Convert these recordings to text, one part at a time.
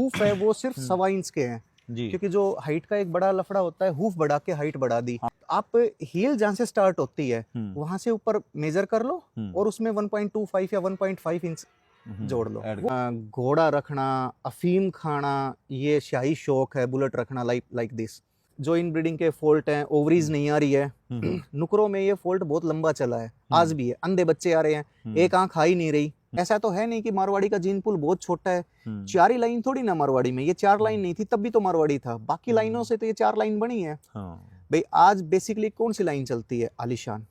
Hoof है वो सिर्फ 1.25 इंच के हैं जी क्योंकि जो हाइट का एक बड़ा लफड़ा होता है, हूफ बढ़ा के हाइट बढ़ा दी। आप हील जहाँ से स्टार्ट होती है वहां से ऊपर मेजर कर लो और उसमें 1.25 या 1.5 इंच जोड़ लो। घोड़ा रखना, अफीम खाना, ये शाही शौक है, बुलेट रखना, लाइक दिस। जो इन ब्रीडिंग के फॉल्ट हैं, ओवरीज नहीं आ रही है, नुकरों में ये फॉल्ट बहुत लंबा चला है, आज भी है। अंधे बच्चे आ रहे हैं, एक आंख आ ही नहीं रही। ऐसा तो है नहीं कि मारवाड़ी का जीन पूल बहुत छोटा है, 4 ही लाइन थोड़ी ना मारवाड़ी में। ये 4 लाइन नहीं थी तब भी तो मारवाड़ी था, बाकी लाइनों से तो ये 4 लाइन बनी है। भाई आज बेसिकली कौन सी लाइन चलती है? आलिशान,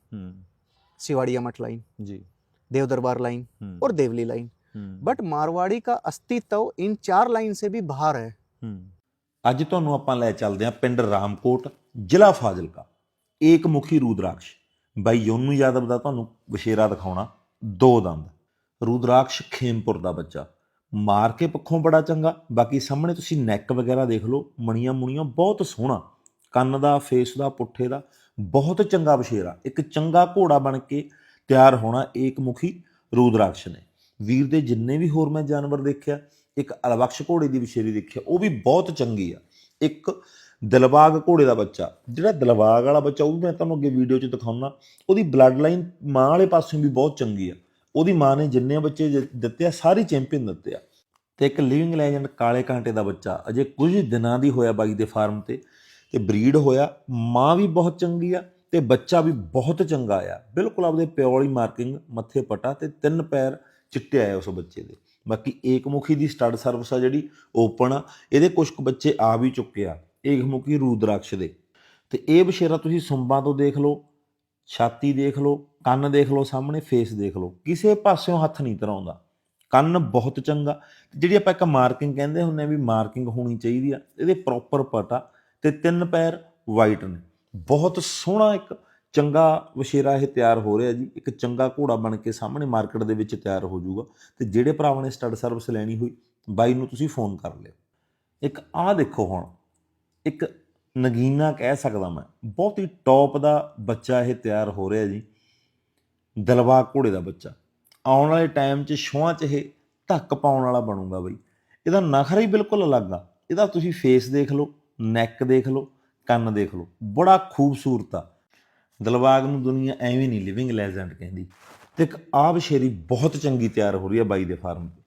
सिवाड़िया मठ लाइन जी, देव दरबार लाइन और देवली लाइन। बट मारवाड़ी का अस्तित्व इन 4 लाइन से भी बाहर है। ਅੱਜ ਤੁਹਾਨੂੰ ਆਪਾਂ ਲੈ ਚੱਲਦੇ ਹਾਂ ਪਿੰਡ ਰਾਮਕੋਟ, ਜ਼ਿਲ੍ਹਾ ਫਾਜ਼ਿਲਕਾ। ਏਕ ਮੁਖੀ ਰੂਦਰਾਕਸ਼ ਬਾਈ ਯੋਨੂ ਯਾਦਵ ਦਾ ਤੁਹਾਨੂੰ ਵਛੇਰਾ ਦਿਖਾਉਣਾ। 2 ਦੰਦ ਰੂਦਰਾਕਸ਼ ਖੇਮਪੁਰ ਦਾ ਬੱਚਾ, ਮਾਰ ਕੇ ਪੱਖੋਂ ਬੜਾ ਚੰਗਾ। ਬਾਕੀ ਸਾਹਮਣੇ ਤੁਸੀਂ ਨੈਕ ਵਗੈਰਾ ਦੇਖ ਲਓ, ਮਣੀਆਂ ਮੁਣੀਆਂ ਬਹੁਤ ਸੋਹਣਾ, ਕੰਨ ਦਾ, ਫੇਸ ਦਾ, ਪੁੱਠੇ ਦਾ ਬਹੁਤ ਚੰਗਾ ਵਛੇਰਾ। ਇੱਕ ਚੰਗਾ ਘੋੜਾ ਬਣ ਕੇ ਤਿਆਰ ਹੋਣਾ ਏਕ ਮੁਖੀ ਰੂਦਰਾਕਸ਼ ਨੇ। ਵੀਰ ਦੇ ਜਿੰਨੇ ਵੀ ਹੋਰ ਮੈਂ ਜਾਨਵਰ ਦੇਖਿਆ, ਇੱਕ ਅਲਬਖਸ਼ ਘੋੜੇ ਦੀ ਵਛੇਰੀ ਦੇਖਿਆ, ਉਹ ਵੀ ਬਹੁਤ ਚੰਗੀ ਆ। ਇੱਕ ਦਿਲਬਾਗ ਘੋੜੇ ਦਾ ਬੱਚਾ, ਜਿਹੜਾ ਦਿਲਬਾਗ ਵਾਲਾ ਬੱਚਾ ਉਹ ਵੀ ਮੈਂ ਤੁਹਾਨੂੰ ਅੱਗੇ ਵੀਡੀਓ 'ਚ ਦਿਖਾਉਣਾ। ਉਹਦੀ ਬਲੱਡ ਲਾਈਨ ਮਾਂ ਵਾਲੇ ਪਾਸਿਓਂ ਵੀ ਬਹੁਤ ਚੰਗੀ ਆ। ਉਹਦੀ ਮਾਂ ਨੇ ਜਿੰਨੇ ਬੱਚੇ ਦਿੱਤੇ ਆ ਸਾਰੇ ਚੈਂਪੀਅਨ ਦਿੱਤੇ ਆ। ਤੇ ਇੱਕ ਲਿਵਿੰਗ ਲੈਜੈਂਡ ਕਾਲੇ ਕਾਂਟੇ ਦਾ ਬੱਚਾ ਅਜੇ ਕੁਝ ਦਿਨਾਂ ਦੀ ਹੋਇਆ ਬਾਈ ਦੇ ਫਾਰਮ ਤੇ ਬਰੀਡ ਹੋਇਆ। ਮਾਂ ਵੀ ਬਹੁਤ ਚੰਗੀ ਆ ਤੇ ਬੱਚਾ ਵੀ ਬਹੁਤ ਚੰਗਾ ਆ। ਬਿਲਕੁਲ ਆਪਦੇ ਪਿਓ ਵਾਲੀ ਮਾਰਕਿੰਗ, ਮੱਥੇ ਪਟਾ ਤੇ 3 ਪੈਰ ਚਿੱਟੇ ਆਏ ਉਸ ਬੱਚੇ ਦੇ। ਬਾਕੀ ਏਕਮੁਖੀ ਦੀ ਸਟੱਡ ਸਰਵਿਸ ਆ ਜਿਹੜੀ ਓਪਨ ਆ। ਇਹਦੇ ਕੁਝ ਕੁ ਬੱਚੇ ਆ ਵੀ ਚੁੱਕੇ ਆ ਏਕਮੁਖੀ ਰੂਦਰਾਕਸ਼ ਦੇ। ਤੇ ਇਹ ਵਛੇਰਾ ਤੁਸੀਂ ਸੁੰਬਾਂ ਤੋਂ ਦੇਖ ਲਓ, ਛਾਤੀ ਦੇਖ ਲਓ, ਕੰਨ ਦੇਖ ਲਓ, ਸਾਹਮਣੇ ਫੇਸ ਦੇਖ ਲਓ, ਕਿਸੇ ਪਾਸਿਓਂ ਹੱਥ ਨਹੀਂ ਧਰਾਉਂਦਾ। ਕੰਨ ਬਹੁਤ ਚੰਗਾ। ਜਿਹੜੀ ਆਪਾਂ ਇੱਕ ਮਾਰਕਿੰਗ ਕਹਿੰਦੇ ਹੁੰਦੇ ਆ ਵੀ ਮਾਰਕਿੰਗ ਹੋਣੀ ਚਾਹੀਦੀ ਆ, ਇਹਦੇ ਪ੍ਰੋਪਰ ਪਟਾ ਤੇ 3 ਪੈਰ ਵਾਈਟ ਨੇ। ਬਹੁਤ ਸੋਹਣਾ ਇੱਕ ਚੰਗਾ ਵਛੇਰਾ ਇਹ ਤਿਆਰ ਹੋ ਰਿਹਾ ਜੀ। ਇੱਕ ਚੰਗਾ ਘੋੜਾ ਬਣ ਕੇ ਸਾਹਮਣੇ ਮਾਰਕੀਟ ਦੇ ਵਿੱਚ ਤਿਆਰ ਹੋ ਜਾਊਗਾ। ਤੇ ਜਿਹੜੇ ਭਰਾਵਾਂ ਨੇ ਸਟੱਡ ਸਰਵਿਸ ਲੈਣੀ ਹੋਈ ਬਾਈ ਨੂੰ ਤੁਸੀਂ ਫੋਨ ਕਰ ਲਿਓ। ਇੱਕ ਆਹ ਦੇਖੋ, ਹੁਣ ਇੱਕ ਨਗੀਨਾ ਕਹਿ ਸਕਦਾ ਮੈਂ, ਬਹੁਤ ਹੀ ਟੌਪ ਦਾ ਬੱਚਾ ਇਹ ਤਿਆਰ ਹੋ ਰਿਹਾ ਜੀ। ਦਿਲਬਾਗ ਘੋੜੇ ਦਾ ਬੱਚਾ ਆਉਣ ਵਾਲੇ ਟਾਈਮ 'ਚ ਛੋਹਾਂ 'ਚ ਇਹ ਧੱਕ ਪਾਉਣ ਵਾਲਾ ਬਣੂਗਾ ਬਈ। ਇਹਦਾ ਨਖਰਾ ਹੀ ਬਿਲਕੁਲ ਅਲੱਗ ਆ। ਇਹਦਾ ਤੁਸੀਂ ਫੇਸ ਦੇਖ ਲਓ, ਨੈਕ ਦੇਖ ਲਓ, ਕੰਨ ਦੇਖ ਲਓ, ਬੜਾ ਖੂਬਸੂਰਤ ਆ। ਦਿਲਬਾਗ ਨੂੰ ਦੁਨੀਆ ਐਵੇਂ ਨਹੀਂ ਲਿਵਿੰਗ ਲੈਜੈਂਡ ਕਹਿੰਦੀ। ਤੇ ਇੱਕ ਆਹ ਵਛੇਰੀ ਬਹੁਤ ਚੰਗੀ ਤਿਆਰ ਹੋ ਰਹੀ ਹੈ ਬਾਈ ਦੇ ਫਾਰਮ 'ਤੇ।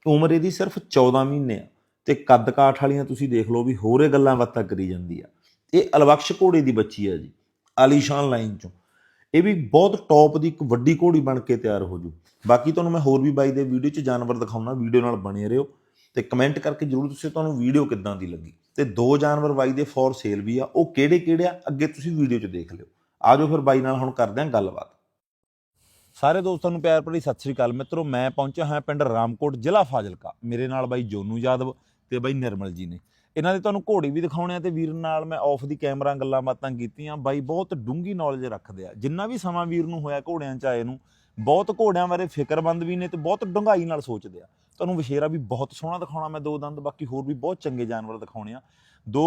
ਉਮਰ ਇਹਦੀ ਸਿਰਫ 14 ਮਹੀਨੇ ਆ ਤੇ ਕੱਦ ਕਾਠ ਵਾਲੀਆਂ ਤੁਸੀਂ ਦੇਖ ਲਓ ਵੀ ਹੋਰੇ ਗੱਲਾਂ ਬਾਤਾਂ ਕਰੀ ਜਾਂਦੀ ਆ। ਇਹ ਅਲਬਖਸ਼ ਘੋੜੇ ਦੀ ਬੱਚੀ ਆ ਜੀ, ਆਲੀਸ਼ਾਨ ਲਾਈਨ 'ਚੋਂ। ਇਹ ਵੀ ਬਹੁਤ ਟੌਪ ਦੀ ਇੱਕ ਵੱਡੀ ਘੋੜੀ ਬਣ ਕੇ ਤਿਆਰ ਹੋ ਜੂ। ਬਾਕੀ ਤੁਹਾਨੂੰ ਮੈਂ ਹੋਰ ਵੀ ਬਾਈ ਦੇ ਵੀਡੀਓ 'ਚ ਜਾਨਵਰ ਦਿਖਾਉਣਾ, ਵੀਡੀਓ ਨਾਲ ਬਣੇ ਰਹੋ ਤੇ ਕਮੈਂਟ ਕਰਕੇ ਜ਼ਰੂਰ ਦੱਸਿਓ ਤੁਹਾਨੂੰ ਵੀਡੀਓ ਕਿੱਦਾਂ ਦੀ ਲੱਗੀ। ਤੇ 2 ਜਾਨਵਰ ਬਾਈ ਦੇ ਫੋਰ ਸੇਲ ਵੀ ਆ, ਉਹ ਕਿਹੜੇ ਕਿਹੜੇ ਆ ਅੱਗੇ ਤੁਸੀਂ ਵੀਡੀਓ 'ਚ ਦੇਖ ਲਿਓ। ਆਜੋ ਫਿਰ ਬਾਈ ਨਾਲ ਹੁਣ ਕਰਦੇ ਹਾਂ ਗੱਲਬਾਤ। ਸਾਰੇ ਦੋਸਤਾਂ ਨੂੰ ਪਿਆਰ ਭਰੀ ਸਤਿ ਸ੍ਰੀ ਅਕਾਲ ਮਿੱਤਰੋ। ਮੈਂ ਪਹੁੰਚਿਆ ਹਾਂ ਪਿੰਡ ਰਾਮਕੋਟ, ਜ਼ਿਲ੍ਹਾ ਫਾਜ਼ਿਲਕਾ। ਮੇਰੇ ਨਾਲ ਬਾਈ ਜੋਨੂ ਯਾਦਵ ਤੇ ਬਾਈ ਨਿਰਮਲ ਜੀ ਨੇ। ਇਹਨਾਂ ਦੇ ਤੁਹਾਨੂੰ ਘੋੜੇ ਵੀ ਦਿਖਾਉਣੇ ਆ ਤੇ ਵੀਰ ਨਾਲ ਮੈਂ ਆਫ ਦੀ ਕੈਮਰਾ ਗੱਲਾਂ ਬਾਤਾਂ ਕੀਤੀਆਂ। ਬਾਈ ਬਹੁਤ ਡੂੰਘੀ ਨੌਲੇਜ ਰੱਖਦੇ ਆ। ਜਿੰਨਾ ਵੀ ਸਮਾਂ ਵੀਰ ਨੂੰ ਹੋਇਆ ਘੋੜਿਆਂ 'ਚ ਆਏ ਨੂੰ, ਬਹੁਤ ਘੋੜਿਆਂ ਬਾਰੇ ਫਿਕਰਮੰਦ ਵੀ ਨੇ ਤੇ ਬਹੁਤ ਡੂੰਘਾਈ ਨਾਲ ਸੋਚਦੇ ਆ। ਤੁਹਾਨੂੰ ਵਛੇਰਾ ਵੀ ਬਹੁਤ ਸੋਹਣਾ ਦਿਖਾਉਣਾ ਮੈਂ 2 ਦੰਦ। ਬਾਕੀ ਹੋਰ ਵੀ ਬਹੁਤ ਚੰਗੇ ਜਾਨਵਰ ਦਿਖਾਉਣੇ ਆ। 2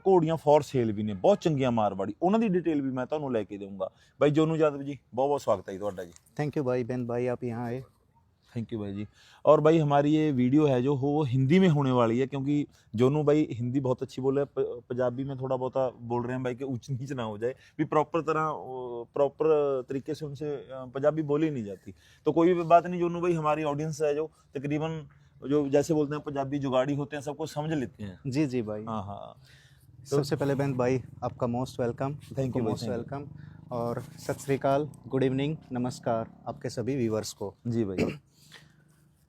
ਘੋੜੀਆਂ ਫੋਰ ਸੇਲ ਵੀ ਨੇ, ਬਹੁਤ ਚੰਗੀਆਂ ਮਾਰਵਾੜੀ। ਉਹਨਾਂ ਦੀ डिटेल भी मैं ਤੁਹਾਨੂੰ ਲੈ ਕੇ दूंगा। भाई जोनू यादव जी बहुत बहुत स्वागत है ਤੁਹਾਡਾ जी। थैंक यू भाई, बेन भाई आप यहाँ आए। थैंक यू भाई जी। और भाई हमारी ये वीडियो है जो वो हिंदी में होने वाली है, क्योंकि जोनू भाई हिंदी बहुत अच्छी बोले, पंजाबी में थोड़ा बहुत बोल रहे हैं भाई कि ऊंच नीच ना हो जाए, भी प्रॉपर तरीके से उनसे पंजाबी बोली नहीं जाती। तो कोई भी बात नहीं जोनू भाई, हमारी ऑडियंस है जो तकरीबन जो जैसे बोलते हैं पंजाबी जुगाड़ी होते हैं, सबको समझ लेते हैं। जी जी भाई। हाँ हाँ। तो सबसे पहले बेन भाई आपका most welcome. Thank you, most welcome. और सत श्री अकाल, गुड इवनिंग, नमस्कार आपके सभी व्यूवर्स को। जी भाई।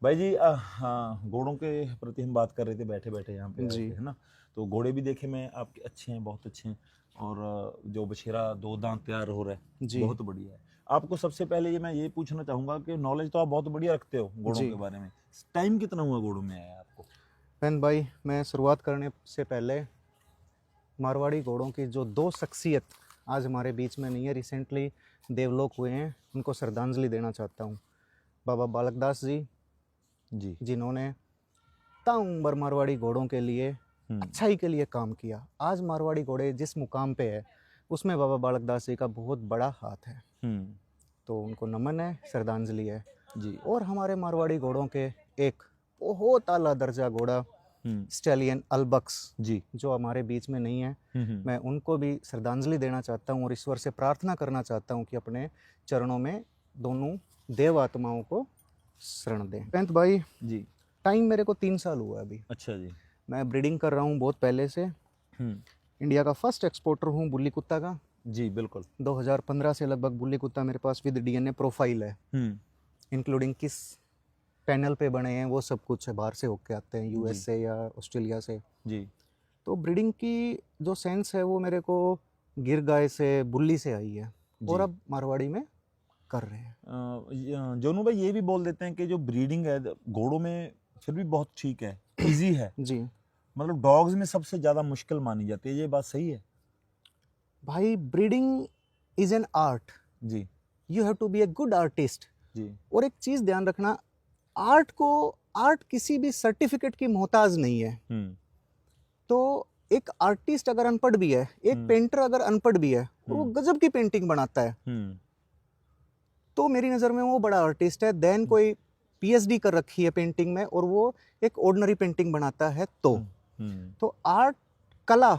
भाई जी हाँ, घोड़ों के प्रति हम बात कर रहे थे बैठे बैठे यहाँ पे जी, है ना। तो घोड़े भी देखे मैं आपके अच्छे हैं, बहुत अच्छे हैं। और जो बछेरा 2 दांत तैयार हो रहा है जी, बहुत बढ़िया है। आपको सबसे पहले ये मैं ये पूछना चाहूँगा कि नॉलेज तो आप बहुत बढ़िया रखते हो घोड़ों के बारे में। टाइम कितना हुआ घोड़ों में आया आपको? बेन भाई मैं शुरुआत करने से पहले मारवाड़ी घोड़ों की जो 2 शख्सियत आज हमारे बीच में नहीं है, रिसेंटली देवलोक हुए हैं, उनको श्रद्धांजलि देना चाहता हूँ। बाबा बालकदास जी जी, जिन्होंने ताउम्र मारवाड़ी घोड़ों के लिए अच्छाई के लिए काम किया। आज मारवाड़ी घोड़े जिस मुकाम पे है उसमें बाबा बालकदास जी का बहुत बड़ा हाथ है। तो उनको नमन है, श्रद्धांजलि है जी। और हमारे मारवाड़ी घोड़ों के एक बहुत आला दर्जा घोड़ा स्टैलियन अल्बक्स जी जो हमारे बीच में नहीं है, मैं उनको भी श्रद्धांजलि देना चाहता हूँ और ईश्वर से प्रार्थना करना चाहता हूँ कि अपने चरणों में दोनों देव आत्माओं को शरण दें। जयंत भाई जी। टाइम मेरे को 3 साल हुआ है अभी। अच्छा जी। मैं ब्रीडिंग कर रहा हूँ बहुत पहले से। इंडिया का फर्स्ट एक्सपोर्टर हूँ बुल्ली कुत्ता का। जी बिल्कुल। 2015 से लगभग बुल्ली कुत्ता मेरे पास विद डीएनए प्रोफाइल है, इंक्लूडिंग किस पैनल पे बने हैं वो सब कुछ है, बाहर से होके आते हैं यूएस से या ऑस्ट्रेलिया से जी। तो ब्रीडिंग की जो सेंस है वो मेरे को गिर गाय से बुल्ली से आई है और अब मारवाड़ी में कर रहे हैं। जोनू भाई ये भी बोल देते हैं कि जो ब्रीडिंग है घोड़ों में फिर भी बहुत ठीक है, इजी है जी। मतलब डॉग्स में सबसे ज्यादा मुश्किल मानी जाती है, ये बात सही है? भाई ब्रीडिंग इज एन आर्ट जी। You have to be a good artist. जी। और एक चीज ध्यान रखना, आर्ट किसी भी सर्टिफिकेट की मोहताज नहीं है। तो एक आर्टिस्ट अगर अनपढ़ भी है, एक पेंटर अगर अनपढ़ भी है और वो गजब की पेंटिंग बनाता है तो मेरी नज़र में वो बड़ा आर्टिस्ट है। देन कोई पीएचडी कर रखी है पेंटिंग में और वो एक ऑर्डिनरी पेंटिंग बनाता है तो आर्ट कला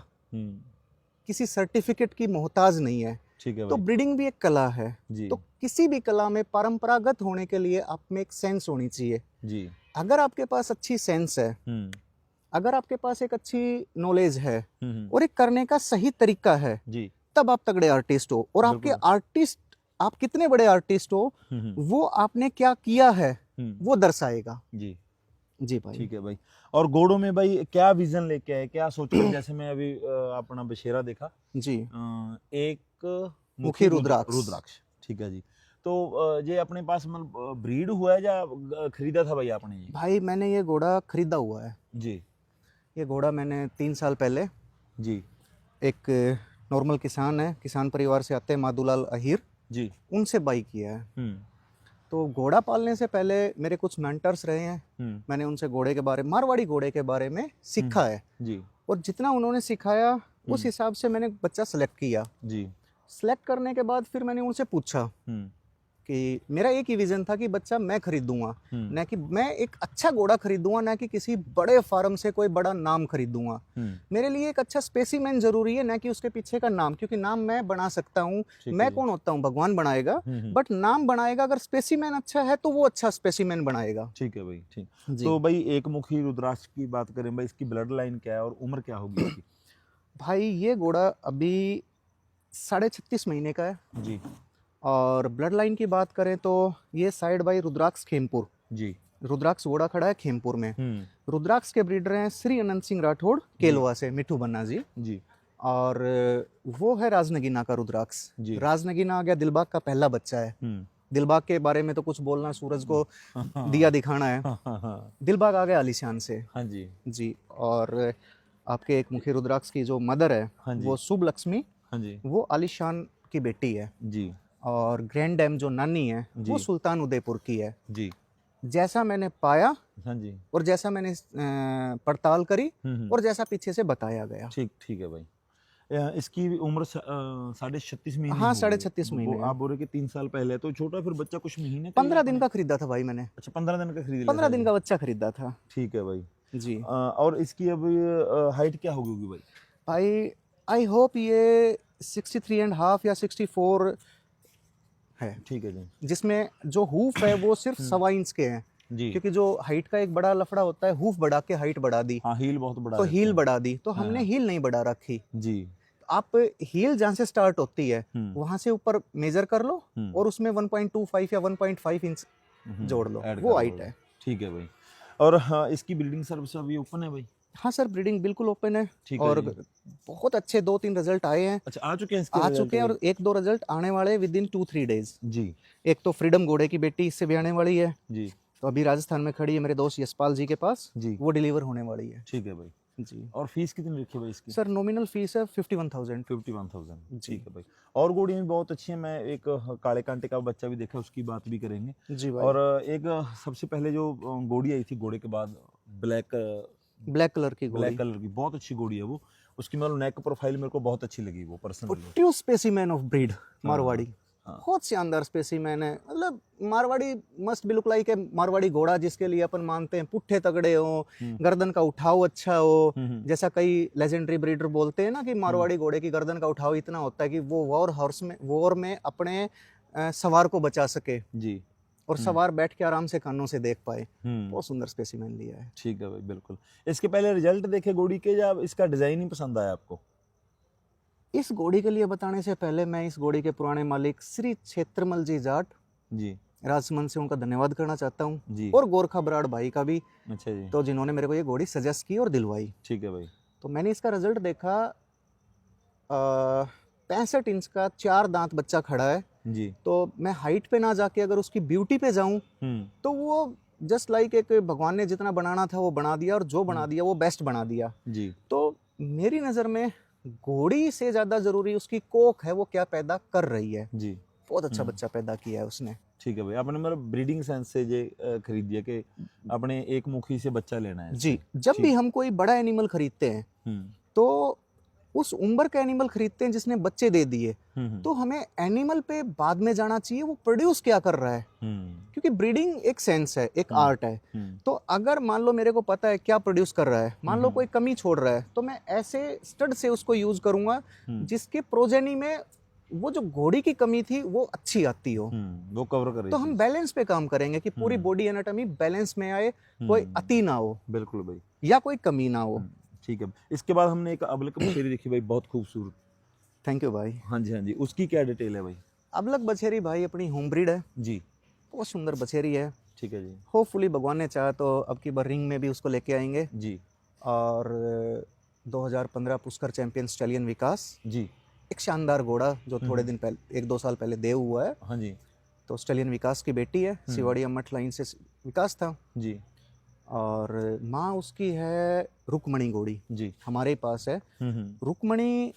किसी सर्टिफिकेट की मोहताज नहीं है। ठीक है तो भाई। ब्रीडिंग भी एक कला है जी। तो किसी भी कला में परंपरागत होने के लिए आप में एक सेंस होनी चाहिए। जी। अगर आपके पास अच्छी सेंस है, अगर आपके पास एक अच्छी नॉलेज है और एक करने का सही तरीका है जी। तब आप तगड़े आर्टिस्ट हो। और आपके आर्टिस्ट, आप कितने बड़े आर्टिस्ट हो वो आपने क्या किया है वो दर्शाएगा। जी। जी भाई। ठीक है भाई। और घोड़ों में भाई क्या विजन लेके आए, क्या सोच कर जैसे मैं अभी अपना बशेरा देखा जी, एक मुखी रुद्राक्ष। ठीक है जी। तो ये अपने पास मतलब ब्रीड हुआ है या खरीदा था भाई आपने? ये भाई मैंने ये घोड़ा खरीदा हुआ है जी। ये घोड़ा मैंने 3 साल पहले जी। एक नॉर्मल किसान है, किसान परिवार से आते हैं माधुलाल अहीर जी। उनसे बाई किया है। तो घोड़ा पालने से पहले मेरे कुछ मेंटर्स रहे हैं, मैंने उनसे घोड़े के बारे, मारवाड़ी घोड़े के बारे में सीखा है जी। और जितना उन्होंने सिखाया उस हिसाब से मैंने बच्चा सेलेक्ट किया। जी। सेलेक्ट करने के बाद फिर मैंने उनसे पूछा कि मेरा एक ही विजन था कि बच्चा मैं खरीदूंगा, ना कि मैं एक अच्छा घोड़ा खरीदूंगा, ना कि किसी बड़े फार्म से कोई बड़ा नाम खरीदूंगा। मेरे लिए एक अच्छा स्पेसिमेन जरूरी है, ना कि उसके पीछे का नाम, क्योंकि नाम मैं बना सकता हूँ, मैं कौन होता हूँ, भगवान बनाएगा, बट नाम बनाएगा अगर स्पेसिमेन अच्छा है तो वो अच्छा स्पेसिमेन बनाएगा। ठीक है भाई। ठीक। तो भाई एक मुखी रुद्राक्ष की बात करें भाई, इसकी ब्लड लाइन क्या है और उम्र क्या होगी इसकी? भाई ये घोड़ा अभी 36.5 महीने का है जी। और ब्लड लाइन की बात करें तो ये साइड बाई रुद्राक्ष खेमपुर जी। रुद्राक्ष घोड़ा खड़ा है खेमपुर में। रुद्राक्ष के ब्रीडर हैं श्री अनंत सिंह राठौड़ केलवा से, मिठू बन्ना जी। जी। और वो है राजनगीना का रुद्राक्ष। राजनगीना आ गया, दिलबाग का पहला बच्चा है। दिलबाग के बारे में तो कुछ बोलना, सूरज को दिया दिखाना है। दिलबाग आ गया आलिशान से। हाँ जी। जी। और आपके एक मुखी रुद्राक्ष की जो मदर है वो शुभ लक्ष्मी, हाँ जी, वो आलिशान की बेटी है जी। और ग्रैंड डैम जो नानी है वो सुल्तान उदयपुर की है जी। जैसा मैंने पाया, हाँ जी, और जैसा मैंने पड़ताल करी और जैसा पीछे से बताया गया। ठीक ठीक है भाई। इसकी उम्र 36.5 महीने। हाँ 36.5 महीने। आप बोल रहे कि 3 साल पहले, तो छोटा फिर बच्चा कुछ महीने 15 दिन का खरीदा था भाई मैंने। अच्छा 15 दिन का खरीद 15 दिन का बच्चा खरीदा था। ठीक है भाई जी। और इसकी अब हाइट क्या होगी भाई? भाई आई होप ये 63.5 या 64 है। ठीक है जी। जिसमें जो हूफ है वो सिर्फ 1.25 इंच के हैं जी। क्योंकि जो हाइट का एक बड़ा लफड़ा होता है, हूफ बढ़ा के हाइट बढ़ा दी। हाँ, हील बहुत बड़ा तो रहता हील है। बढ़ा दी, तो हमने हील नहीं बढ़ा रखी। जी। आप हील जहाँ से स्टार्ट होती है वहां से ऊपर मेजर कर लो और उसमें 1.25 या 1.5 इंच जोड़ लो, वो हाइट है। ठीक है भाई। और हाँ, इसकी ब्रीडिंग सर्विस अभी ओपन है भाई? हाँ सर, ब्रीडिंग बिल्कुल ओपन है। ठीक और है बहुत अच्छे 2-3 रिजल्ट आए हैं। अच्छा, आ चुके हैं इसके? आ चुके हैं और 1-2 रिजल्ट आने वाले विद इन 2-3 डेज। जी। एक तो फ्रीडम घोड़े की बेटी इससे भी आने वाली है जी। तो अभी राजस्थान में खड़ी है मेरे दोस्त यशपाल जी के पास जी, वो डिलीवर होने वाली है। ठीक है भाई जी। और फीस कितनी रखी है भाई इसकी? सर नॉमिनल फीस है 51,000। 51,000। ठीक है भाई। और घोड़ियाँ भी बहुत अच्छी हैं। मैं एक काले कांटे का बच्चा भी देखा, उसकी बात भी करेंगे जी भाई। और एक सबसे पहले जो घोड़ी आई थी घोड़े के बाद, ब्लैक कलर की घोड़ी, ब्लैक कलर की बहुत अच्छी घोड़ी है वो। उसकी मतलब नेक प्रोफाइल मेरे को बहुत अच्छी लगी वो personally. True specimen of breed Marwari. हाँ। बहुत शानदार स्पेसिमेन है, मतलब Marwari must be look like है मारवाड़ी घोड़ा, जिसके लिए अपन मानते हैं पुट्ठे तगड़े हो, गर्दन का उठाव अच्छा हो, जैसा कई लेजेंडरी ब्रीडर बोलते हैं ना कि मारवाड़ी घोड़े की गर्दन का उठाव इतना होता है कि वो वॉर में अपने सवार को बचा सके जी, और सवार बैठ के आराम से कानों से देख पाए। बहुत सुंदर स्पेसिमेन लिया है। ठीक है भाई, बिल्कुल। इसके पहले रिजल्ट देखे घोड़ी के, या इसका डिजाइन ही पसंद आया आपको? इस घोड़ी के लिए बताने से पहले मैं इस घोड़ी के पुराने मालिक श्री क्षेत्रमल जी जाट जी, राजमन से उनका धन्यवाद करना चाहता हूँ, जी, और गोरखा बराड़ भाई का भी, अच्छा जी, तो जिन्होंने मेरे को ये घोड़ी सजेस्ट की और दिलवाई। ठीक है भाई। तो मैंने इसका रिजल्ट देखा, 65 इंच का 4 दांत बच्चा खड़ा है। जी, तो मैं हाइट पे ना जाके अगर उसकी ब्यूटी पे जाऊं तो वो जस्ट लाइक एक भगवान ने जितना बनाना था वो बना दिया, और जो बना दिया वो बेस्ट बना दिया जी, तो मेरी नज़र में घोड़ी से ज़्यादा ज़रूरी उसकी कोख है, वो क्या पैदा कर रही है। जी, बहुत अच्छा बच्चा पैदा किया है उसने। ठीक है भाई। आपने मतलब ब्रीडिंग सेंस से जे खरीद दिया कि अपने एक मुखी से बच्चा लेना है जी, जब भी हम कोई बड़ा एनिमल खरीदते हैं तो उस उम्र का एनिमल खरीदते हैं जिसने बच्चे दे दिए, तो हमें एनिमल पे बाद में जाना चाहिए वो प्रोड्यूस क्या कर रहा है, क्योंकि ब्रीडिंग एक सेंस है, एक आर्ट है। तो अगर मान लो मेरे को पता है क्या प्रोड्यूस कर रहा है, मान लो कोई कमी छोड़ रहा है, तो मैं ऐसे स्टड से उसको यूज करूंगा जिसके प्रोजेनी में वो जो घोड़ी की कमी थी वो अच्छी आती हो, वो कवर कर रही तो हम बैलेंस पे काम करेंगे कि पूरी बॉडी एनाटॉमी बैलेंस में आए, कोई अति ना हो, बिल्कुल भाई, या कोई कमी ना हो। ठीक है। इसके बाद हमने एक अबलक बछेरी देखी भाई, बहुत खूबसूरत। थैंक यू भाई। हाँ जी, हाँ जी, उसकी क्या डिटेल है भाई? अबलक बछेरी भाई अपनी होम ब्रीड है जी, बहुत सुंदर बछेरी है। ठीक है जी, होपफुली भगवान ने चाहा तो अब की बार रिंग में भी उसको लेके आएंगे। जी, और 2015 पुष्कर चैंपियन स्टैलियन विकास, जी, एक शानदार घोड़ा जो थोड़े दिन पहले 1-2 साल पहले देव हुआ है, हाँ जी, तो स्टैलियन विकास की बेटी है, सिवाड़िया मठ लाइन से विकास था, जी, और माँ उसकी है रुक्मणी घोड़ी, जी, हमारे ही पास है। रुक्मणी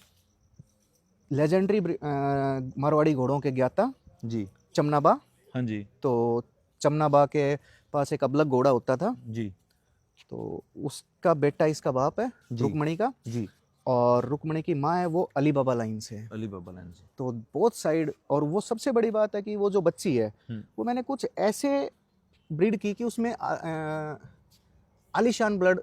लेजेंडरी मारवाड़ी घोड़ों के ज्ञाता जी, चमनाबा, हाँ जी, तो चमनाबा के पास एक अबलग घोड़ा होता था, जी, तो उसका बेटा इसका बाप है रुक्मणी का, जी, और रुक्मणी की माँ है वो अली बाबा लाइन से है। अली बाबा लाइन से। तो बोथ साइड, और वो सबसे बड़ी बात है कि वो जो बच्ची है वो मैंने कुछ ऐसे ब्रीड की कि उसमें आलीशान ब्लड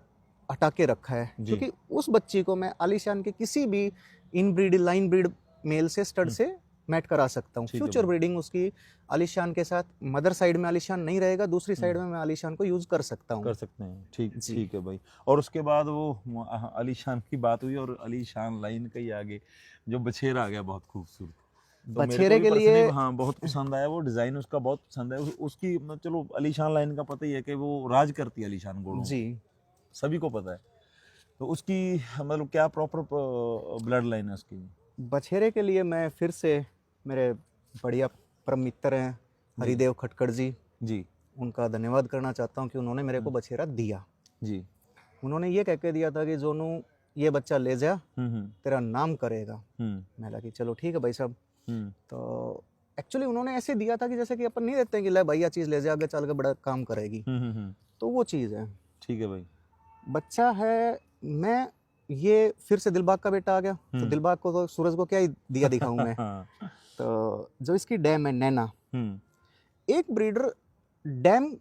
हटा के रखा है, क्योंकि उस बच्ची को मैं आलीशान के किसी भी इन ब्रीड लाइन ब्रीड मेल से स्टड से मैट करा सकता हूँ। फ्यूचर ब्रीडिंग उसकी आलीशान के साथ, मदर साइड में आलीशान नहीं रहेगा, दूसरी साइड में मैं आलीशान को यूज कर सकता हूँ। कर सकते हैं, ठीक, ठीक है भाई। और उसके बाद वो आलीशान की बात हुई, और आलीशान लाइन का ही आगे जो बछेरा आ गया बहुत खूबसूरत, तो बछेरे के लिए हाँ बहुत पसंद आया, वो डिजाइन उसका बहुत पसंद है। उसकी चलो आलीशान लाइन का पता ही है कि वो राज करती है आलीशान घोड़ों, जी सभी को पता है। तो उसकी मतलब क्या प्रॉपर ब्लड लाइन है उसकी? बछेरे के लिए मैं फिर से मेरे बढ़िया परम मित्र हैं हरिदेव खटकर जी, जी, उनका धन्यवाद करना चाहता हूँ कि उन्होंने मेरे को बछेरा दिया। जी, उन्होंने ये कह के दिया था कि जोनू ये बच्चा ले जा, तेरा नाम करेगा। मैं लगा कि चलो ठीक है भाई साहब। तो एक्चुअली उन्होंने ऐसे दिया था कि जैसे कि अपन नहीं देते हैं कि ले भैया चीज़ ले जा, आगे चल के बड़ा काम करेगी, तो वो चीज़ है। ठीक है भाई। बच्चा है, मैं ये फिर से दिलबाग का बेटा आ गया, तो दिलबाग को तो सूरज को क्या ही दिया दिखाऊं मैं। तो जो इसकी डैम है नैना, एक ब्रीडर डैम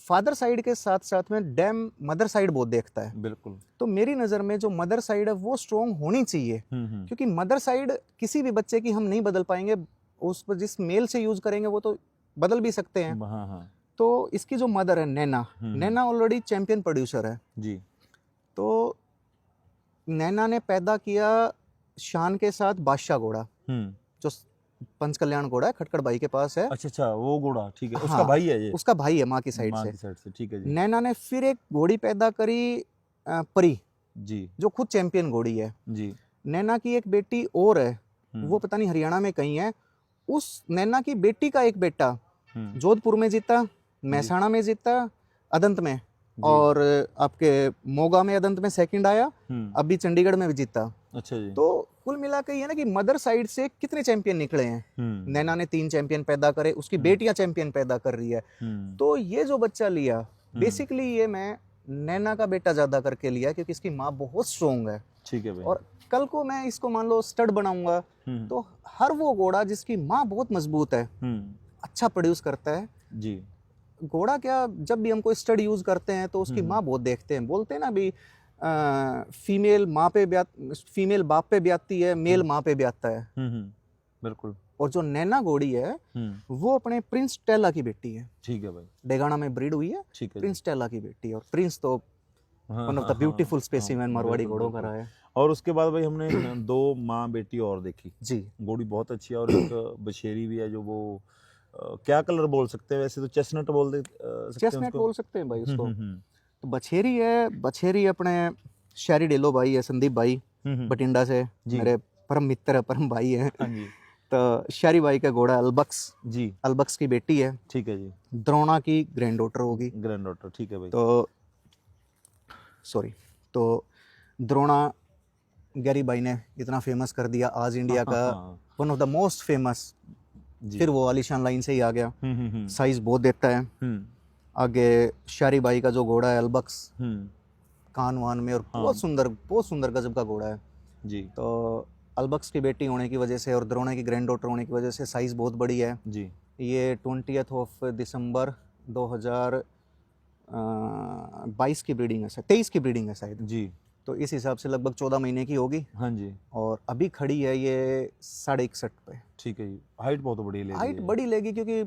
फादर साइड के साथ साथ में डैम मदर साइड बहुत देखता है। बिल्कुल। तो मेरी नज़र में जो मदर साइड है वो स्ट्रॉन्ग होनी चाहिए, क्योंकि मदर साइड किसी भी बच्चे की हम नहीं बदल पाएंगे, उस पर जिस मेल से यूज करेंगे वो तो बदल भी सकते हैं। हाँ हाँ। तो इसकी जो मदर है नैना, नैना ऑलरेडी चैंपियन प्रोड्यूसर है जी। तो नैना ने पैदा किया शान के साथ बादशाह घोड़ा, जो पंच कल्याण घोड़ा है खटकर भाई के पास है। अच्छा अच्छा, वो घोड़ा, ठीक है। हाँ, उसका भाई है ये? उसका भाई है माँ की साइड से। ठीक है जी। नैना ने फिर एक घोड़ी पैदा करी परी जी, जो खुद चैंपियन घोड़ी है जी। नैना की एक बेटी और है, वो पता नहीं हरियाणा में कहीं है। उस नैना की बेटी का एक बेटा जोधपुर में जीता, महसाणा में जीता, अदंत में, और आपके मोगा में अदंत में सेकंड आया, अभी चंडीगढ़ में भी जीता। अच्छा जी। तो कुल मिला के ये ना कि मदर साइड से कितने चैंपियन निकले हैं। नैना ने 3 चैंपियन पैदा करे, उसकी बेटियां चैंपियन पैदा कर रही है। तो ये जो बच्चा लिया बेसिकली ये मैं नैना का बेटा ज्यादा करके लिया, क्योंकि इसकी माँ बहुत स्ट्रोंग है। ठीक है भाई। और कल को मैं इसको मान लो स्टड बनाऊंगा, तो हर वो घोड़ा जिसकी माँ बहुत मजबूत है, अच्छा प्रोड्यूस करता है जी। घोड़ा क्या, जब भी हम कोई स्टड यूज करते हैं तो उसकी माँ बहुत देखते हैं, बोलते हैं ना भी फीमेल बाप पे ब्याती है, मेल माँ पे ब्याता है। बिल्कुल। और जो नैना घोड़ी है वो अपने प्रिंस टेला की बेटी है। ठीक है भाई। डेगाना में ब्रीड हुई है, ठीक है। प्रिंस टेला की बेटी है। और प्रिंस तो one of the beautiful specimen Marwari घोड़ों का रहा है। और उसके बाद भाई हमने 2 माँ बेटी और देखी जी। घोड़ी बहुत अच्छी है, और एक बछेरी भी है जो वो क्या कलर बोल सकते हैं वैसे तो, चेस्टनट सकते हैं चेस्टनट उसको? बोल सकते हैं भाई उसको। तो बछेरी है, बछेरी अपने शहरी डेलो भाई है, संदीप भाई बटिंडा से, मेरे परम मित्र है, परम भाई है। हाँ जी। तो शहरी भाई का घोड़ा अलबक्स जी। अलबक्स की बेटी है। ठीक है जी। द्रोणा की ग्रैंड डॉटर होगी। ग्रैंड डॉटर, ठीक है भाई। तो सॉरी, तो द्रोणा गैरी भाई ने इतना फेमस कर दिया आज इंडिया का one of the most famous. फिर वो आलिशान लाइन से ही आ गया, साइज बहुत देता है। आगे शारी भाई का जो घोड़ा है अलबक्स, कान वान में, और बहुत सुंदर गजब का घोड़ा है जी। तो अलबक्स की बेटी होने की वजह से और द्रोणा की ग्रैंड डॉटर होने की वजह से साइज बहुत बड़ी है जी। ये 20 दिसंबर 2022 की ब्रीडिंग है, 23 की ब्रीडिंग है शायद जी। तो इस हिसाब से लगभग 14 महीने की होगी। हाँ जी। और अभी खड़ी है ये 61.5 पे। ठीक है जी। हाइट बहुत बड़ी लेगी, हाइट बड़ी लेगी क्योंकि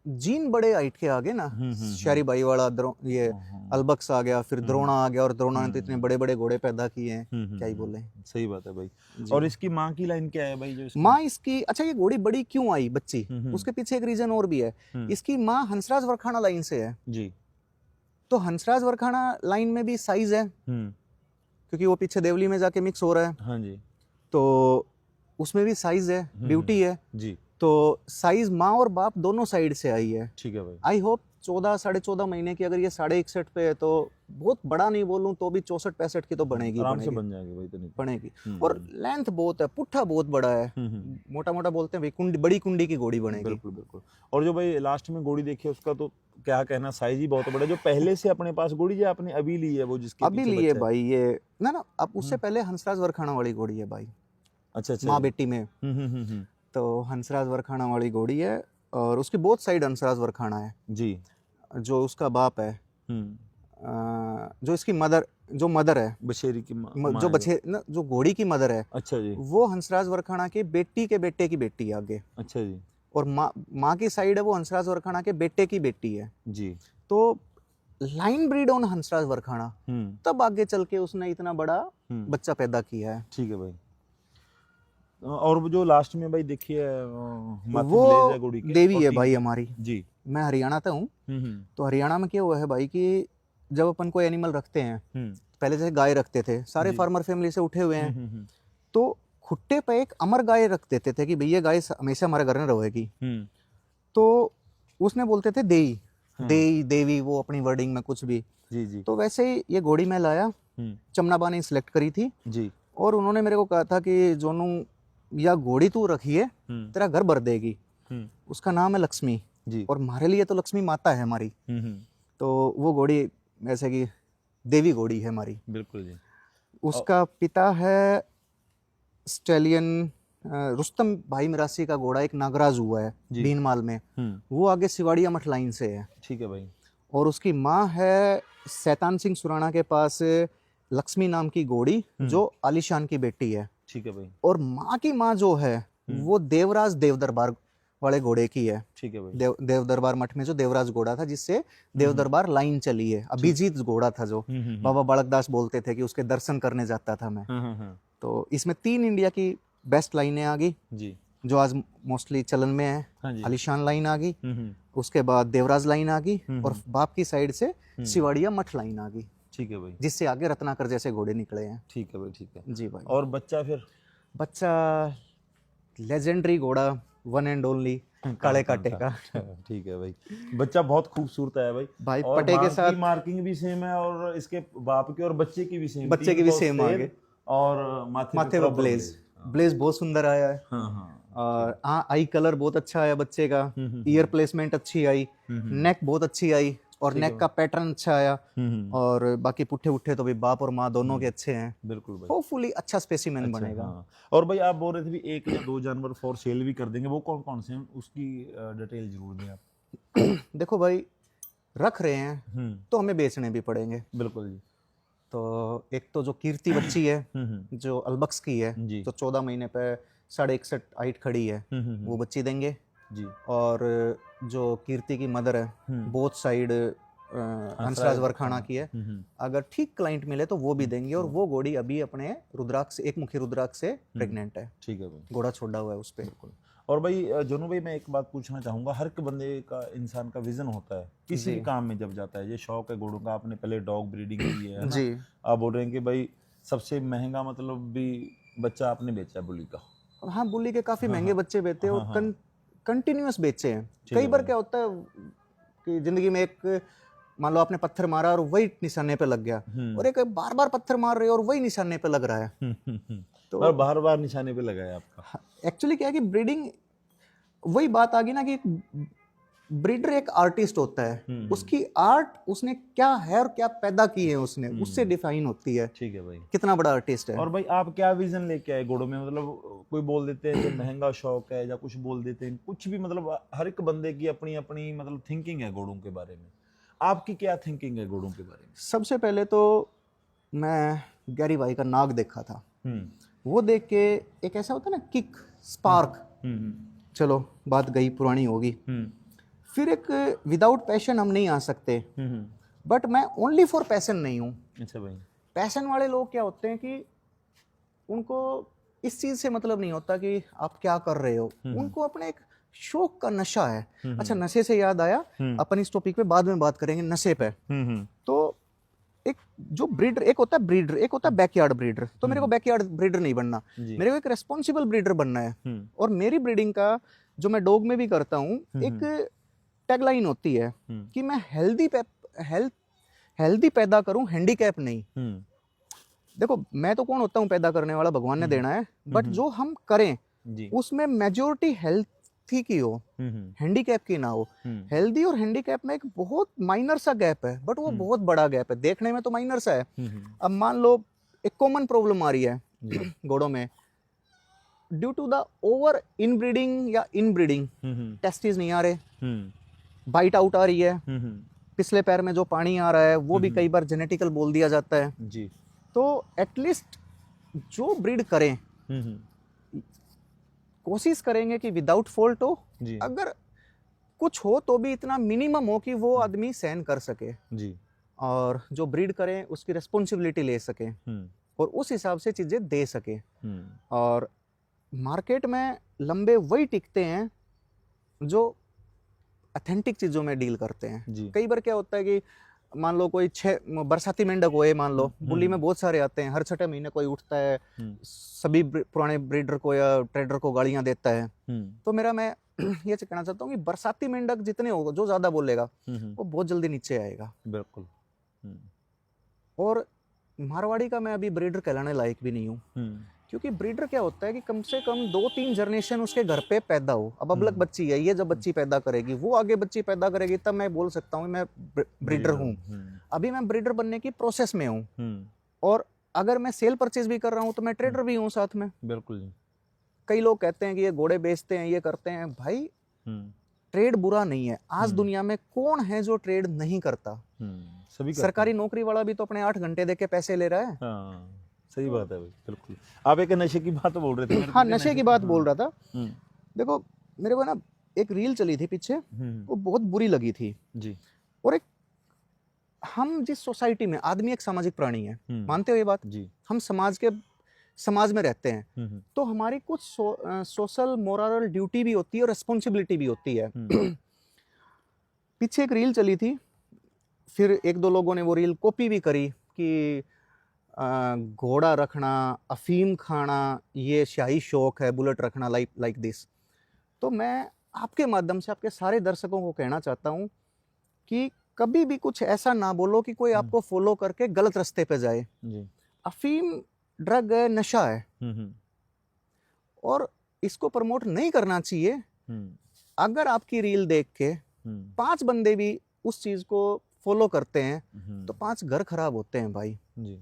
जीन बड़े हाइट के आगे ना। शहरी भाई वाला ये अलबक्स आ गया, फिर द्रोणा आ गया, और द्रोणा ने तो इतने बड़े बड़े घोड़े पैदा किए हैं, क्या ही बोले। सही बात है भाई। और इसकी माँ की लाइन क्या है भाई? जो माँ इसकी, अच्छा ये घोड़ी बड़ी क्यों आई बच्ची, उसके पीछे एक रीजन और भी है। इसकी माँ हंसराज वरखाना लाइन से है जी। तो हंसराज वरखाना लाइन में भी साइज है, क्योंकि वो पीछे देवली में जाके मिक्स हो रहा है। हाँ जी। तो उसमें भी साइज है, ब्यूटी है जी। तो साइज माँ और बाप दोनों साइड से आई है। ठीक है भाई। आई होप 14-14.5 महीने की, अगर ये 61.5 पे है तो बहुत बड़ा नहीं बोलूं तो भी 64-65 की तो बनेगी, आराम से बन जाएगी भाई, तो नहीं बनेगी। और लेंथ बहुत है, पुट्ठा बहुत बड़ा है, मोटा मोटा बोलते हैं भाई, कुंडी, बड़ी कुंडी की घोड़ी बनेगी। बिल्कुल बिल्कुल। और जो भाई लास्ट में घोड़ी देखी है उसका तो क्या कहना, साइज ही बहुत बड़ा। जो पहले से अपने पास घोड़ी जो आपने अभी ली है वो जिसके अभी ली है भाई ये ना अब उससे पहले हंसराज वरखाना वाली घोड़ी है भाई। अच्छा अच्छा। माँ बेटी में तो हंसराज वरखाना वाली घोड़ी है, और उसकी बोथ साइड हंसराज वरखाना है जी। जो उसका बाप है, जो इसकी मदर है, बछेरी की जो जो घोड़ी की मदर है, अच्छा जी, वो हंसराज वरखाना के बेटी के बेटे की बेटी है आगे। अच्छा जी। और माँ की साइड है वो हंसराज वरखाना के बेटे की बेटी है जी। तो लाइन ब्रीड ऑन हंसराज वरखाना, तब आगे चल के उसने इतना बड़ा बच्चा पैदा किया है। ठीक है भाई। और जो लास्ट में भाई देखिए वो है घोड़ी की, देवी है भाई हमारी जी। मैं हरियाणा से हूँ तो हरियाणा में क्या हुआ है भाई कि जब अपन कोई एनिमल रखते हैं, पहले जैसे गाय रखते थे, सारे फार्मर फैमिली से उठे हुए हैं, तो खुट्टे पे एक अमर गाय रख देते थे कि भैया गाय हमेशा हमारे घर में रहेगी। तो उसने बोलते थे देई देई देवी, वो अपनी वर्डिंग में कुछ भी। जी जी। तो वैसे ही ये घोड़ी मैं लाया, चमनाबा ने सिलेक्ट करी थी जी। और उन्होंने मेरे को कहा था कि जोनू या घोड़ी तू रखिए तेरा घर भर देगी, उसका नाम है लक्ष्मी जी। और हमारे लिए तो लक्ष्मी माता है हमारी। तो वो घोड़ी ऐसे कि देवी घोड़ी है हमारी। बिल्कुल जी। उसका पिता है स्टेलियन रुस्तम भाई मिरासी का घोड़ा एक नागराज हुआ है बीनमाल में, वो आगे सिवाड़िया मठ लाइन से है। ठीक है भाई। और उसकी माँ है सैतान सिंह सुराना के पास लक्ष्मी नाम की घोड़ी जो आलिशान की बेटी है। ठीक है भाई। और माँ की माँ जो है वो देवराज देव दरबार वाले घोड़े की है। ठीक है भाई। देव दरबार मठ में जो देवराज घोड़ा था जिससे देव दरबार लाइन चली है, अभिजीत घोड़ा था जो बाबा बालकदास बोलते थे कि उसके दर्शन करने जाता था मैं। तो इसमें 3 इंडिया की बेस्ट लाइनें आ गई जी, जो आज मोस्टली चलन में है। आलिशान लाइन आ गई, उसके बाद देवराज लाइन आ गई, और बाप की साइड से सिवाड़िया मठ लाइन आ गई। ठीक है भाई। जिससे आगे रत्नाकर जैसे घोड़े निकले हैं। ठीक है भाई, ठीक है जी भाई। और बच्चा फिर बच्चा लेजेंडरी घोड़ा वन एंड ओनली काले काटे का। ठीक है भाई। बच्चा बहुत खूबसूरत है भाई और पटे के साथ मार्किंग भी सेम है, और इसके बाप की और बच्चे की भी सेम, बच्चे की भी सेम आगे, और माथे पे ब्लेज बहुत सुंदर आया है। और हाँ, आई कलर बहुत अच्छा आया बच्चे का, ईयर प्लेसमेंट अच्छी आई, नेक बहुत अच्छी आई, और ठीक है नेक का पैटर्न अच्छा आया, हम्म, और बाकी पुट्ठे उट्ठे तो भी बाप और माँ दोनों के अच्छे हैं। बिल्कुल भाई। होपफुली अच्छा स्पेसिमेन अच्छा, बनेगा। हाँ। और भाई आप बोल रहे थे भी 1 या 2 जानवर फॉर सेल भी कर देंगे, वो कौन कौन से हैं, उसकी डिटेल जरूर दें आप। देखो भाई, रख रहे हैं तो हमें बेचने भी पड़ेंगे। बिल्कुल जी। तो एक तो जो कीर्ति बच्ची है हम्म, जो अलबक्स की है, जी। जो 14 महीने पे 61.5 हाइट खड़ी है, वो बच्ची देंगे। जी। और जो कीर्ति की मदर है, बोथ साइड हंसराज वरखाना की है, अगर ठीक क्लाइंट मिले तो वो भी देंगे। और वो घोड़ी अभी अपने रुद्राक्ष, एक मुखी रुद्राक्ष से प्रेग्नेंट है। ठीक है भाई। घोड़ा छोड़ा हुआ है उस पे। बिल्कुल। और भाई जोनू भाई, मैं एक बात पूछना चाहूँगा, हर एक बंदे का, इंसान का विजन होता है किसी भी काम में जब जाता है। ये शौक है घोड़ों का, आपने पहले डॉग ब्रीडिंग की है ना? जी। आप बोल रहे हैं कि भाई सबसे महंगा मतलब भी बच्चा आपने बेचा बुली का। हाँ, बुल्ली के काफी महंगे बच्चे बेचे और कंटिन्यूअस बेचे हैं। ठीक कई है बार भाई। क्या होता है कि जिंदगी में एक, मान लो आपने पत्थर मारा और वही निशाने पे लग गया, और एक बार बार पत्थर मार रहे हो और वही निशाने पे लग रहा है। तो बार बार निशाने पे लगाया आपका। एक्चुअली क्या है कि ब्रीडिंग, वही बात आ गई ना कि ब्रीडर एक आर्टिस्ट होता है, उसकी आर्ट, उसने क्या है और क्या पैदा की है उसने, उससे डिफाइन होती है ठीक है भाई। कितना बड़ा आर्टिस्ट है। और भाई आप क्या विजन लेके आए घोड़ों में? मतलब कोई बोल देते हैं कि महंगा शौक है, या कुछ बोल देते हैं कुछ भी, मतलब हर एक बंदे की अपनी अपनी मतलब थिंकिंग है घोड़ों के बारे में। आपकी क्या थिंकिंग है घोड़ों के बारे में? सबसे पहले तो मैं गैरी भाई का नाग देखा था। वो देख के एक ऐसा होता है ना, किक, स्पार्क, चलो बात गई पुरानी होगी। फिर एक विदाउट पैशन हम नहीं आ सकते, बट मैं ओनली फॉर पैशन नहीं हूँ। अच्छा भाई। पैशन वाले लोग क्या होते हैं कि उनको इस चीज से मतलब नहीं होता कि आप क्या कर रहे हो, उनको अपने एक शौक का नशा है। अच्छा, नशे से याद आया, अपन इस टॉपिक पे बाद में बात करेंगे, नशे पे। तो एक जो ब्रीडर, एक होता है ब्रीडर, एक होता है बैकयार्ड ब्रीडर। तो मेरे को बैकयार्ड ब्रीडर नहीं बनना, मेरे को एक रेस्पॉन्सिबल ब्रीडर बनना है। और मेरी ब्रीडिंग का, जो मैं डॉग में भी करता हूँ, एक टैगलाइन होती है कि मैं हेल्दी पैदा करूं, हैंडीकैप नहीं। देखो, मैं तो कौन होता हूँ पैदा करने वाला, भगवान ने देना है, बट जो हम करें उसमें मेजोरिटी हेल्थी की हो, हैंडीकैप की ना हो। हेल्दी और हैंडीकैप में एक बहुत माइनर सा गैप है, बट वो बहुत बड़ा गैप है। देखने में तो माइनर सा है। अब मान लो एक कॉमन प्रॉब्लम आ रही है घोड़ों में, due to the over inbreeding या इनब्रीडिंग, टेस्टिस नहीं आ रहे, बाइट आउट आ रही है, पिछले पैर में जो पानी आ रहा है वो भी कई बार जेनेटिकल बोल दिया जाता है जी। तो एटलीस्ट जो ब्रीड करें, कोशिश करेंगे कि विदाउट फॉल्ट हो। अगर कुछ हो तो भी इतना मिनिमम हो कि वो आदमी सहन कर सके जी, और जो ब्रीड करें उसकी रिस्पॉन्सिबिलिटी ले सके और उस हिसाब से चीजें दे सके। और मार्केट में लंबे वही टिकते हैं जो ऑथेंटिक चीजों में डील करते हैं। कई बार क्या होता है कि मान लो कोई 6 बरसाती मेंढक होए, मान लो बुल्ली में बहुत सारे आते हैं, हर 6 महीने कोई उठता है, सभी पुराने ब्रीडर को या ट्रेडर को गालियां देता है। तो मैं ये कहना चाहता हूँ कि बरसाती मेंढक जितने होगा, जो ज्यादा बोलेगा वो बहुत जल्दी नीचे आएगा। बिल्कुल। और मारवाड़ी का मैं अभी ब्रीडर कहलाने लायक भी नहीं हूँ, क्योंकि ब्रीडर क्या होता है कि कम से कम 2-3 जनरेशन उसके घर पे पैदा हो। अब अबलक बच्ची है, ये जब बच्ची पैदा करेगी, वो आगे बच्ची पैदा करेगी, तब मैं बोल सकता हूँ मैं ब्रीडर हूँ। अभी मैं ब्रीडर बनने की प्रोसेस में हूँ, और अगर मैं सेल परचेज भी कर रहा हूँ तो मैं ट्रेडर भी हूँ साथ में। बिल्कुल जी। कई लोग कहते हैं कि ये घोड़े बेचते हैं, ये करते हैं। भाई, ट्रेड बुरा नहीं है। आज दुनिया में कौन है जो ट्रेड नहीं करता? सभी सरकारी नौकरी वाला भी तो अपने 8 घंटे दे के पैसे ले रहा है। सही बात है भाई, बिल्कुल। आप एक नशे की बात बोल रहे थे। हाँ, नशे की बात बोल रहा था। देखो, मेरे को ना एक रील चली थी पीछे, वो बहुत बुरी लगी थी जी। और एक, हम जिस सोसाइटी में, आदमी एक सामाजिक प्राणी है, मानते हो ये बात जी? हम समाज में रहते हैं, तो हमारी कुछ सोशल मोरल ड्यूटी भी होती है और रिस्पॉन्सिबिलिटी भी होती है। पीछे एक रील चली थी, फिर 1-2 लोगों ने वो रील कॉपी भी करी कि घोड़ा रखना, अफीम खाना, ये शाही शौक है, बुलेट रखना, लाइक दिस। तो मैं आपके माध्यम से आपके सारे दर्शकों को कहना चाहता हूँ कि कभी भी कुछ ऐसा ना बोलो कि कोई आपको फॉलो करके गलत रास्ते पे जाए जी। अफीम ड्रग है, नशा है, और इसको प्रमोट नहीं करना चाहिए। अगर आपकी रील देख के 5 बंदे भी उस चीज को फॉलो करते हैं हम्म, तो 5 घर खराब होते हैं भाई। जी,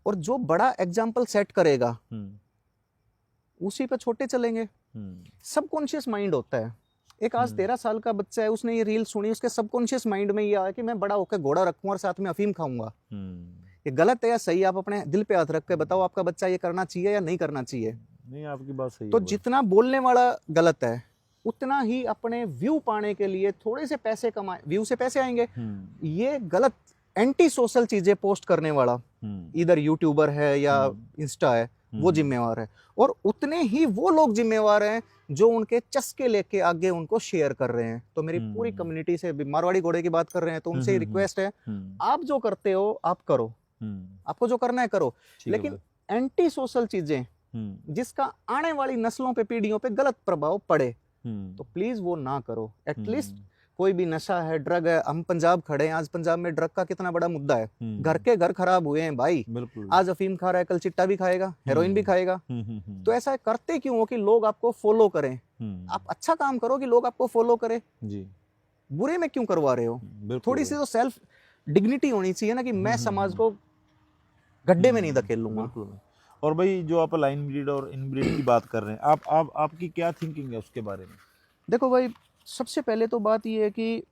और जो बड़ा एग्जाम्पल सेट करेगा हम्म, उसी पे छोटे चलेंगे। हम्म, सबकॉन्शियस माइंड होता है। एक आज 13 साल का बच्चा है, उसने ये रील सुनी, उसके सबकॉन्शियस माइंड में ये आया कि मैं बड़ा होकर घोड़ा रखूंगा और साथ में अफीम खाऊंगा। ये गलत है या सही, आप अपने दिल पे हाथ रख के बताओ, आपका बच्चा ये करना चाहिए या नहीं करना चाहिए। नहीं आपकी बात सही तो है भाई। जितना बोलने वाला गलत है, उतना ही अपने व्यू पाने के लिए थोड़े से पैसे कमाए, व्यू से पैसे आएंगे, ये गलत एंटी सोशल चीजें पोस्ट करने वाला इधर यूट्यूबर है या इंस्टा है, वो जिम्मेवार है। और उतने ही वो लोग जिम्मेवार हैं जो उनके चस्के लेके आगे उनको शेयर कर रहे हैं। तो मेरी पूरी कम्युनिटी से, मारवाड़ी घोड़े की बात कर रहे हैं तो उनसे रिक्वेस्ट है, आप जो करते हो आप करो, आपको जो करना है करो, लेकिन एंटी सोशल चीजें जिसका आने वाली नस्लों पे, पीढ़ियों पे गलत प्रभाव पड़े, तो प्लीज वो ना करो। एटलीस्ट कोई भी नशा है, ड्रग है, हम पंजाब खड़े हैं, आज पंजाब में ड्रग का कितना बड़ा मुद्दा है, घर के घर खराब हुए हैं भाई। बिल्कुल। आज अफीम खा रहा है, कल चिट्टा भी खाएगा, हेरोइन भी खाएगा। तो ऐसा करते क्यों हो कि लोग आपको फॉलो करें? आप अच्छा काम करो कि लोग आपको फॉलो करें, जी, बुरे में क्यों करवा रहे हो? थोड़ी सी तो सेल्फ डिग्निटी होनी चाहिए ना, कि मैं समाज को गड्ढे में नहीं धकेल लूंगा। बिल्कुल। और भाई जो आप लाइन ब्रीड और इनब्रीड की बात कर रहे हैं, आप आपकी क्या थिंकिंग है उसके बारे में? देखो भाई, सबसे पहले तो बात ये है कि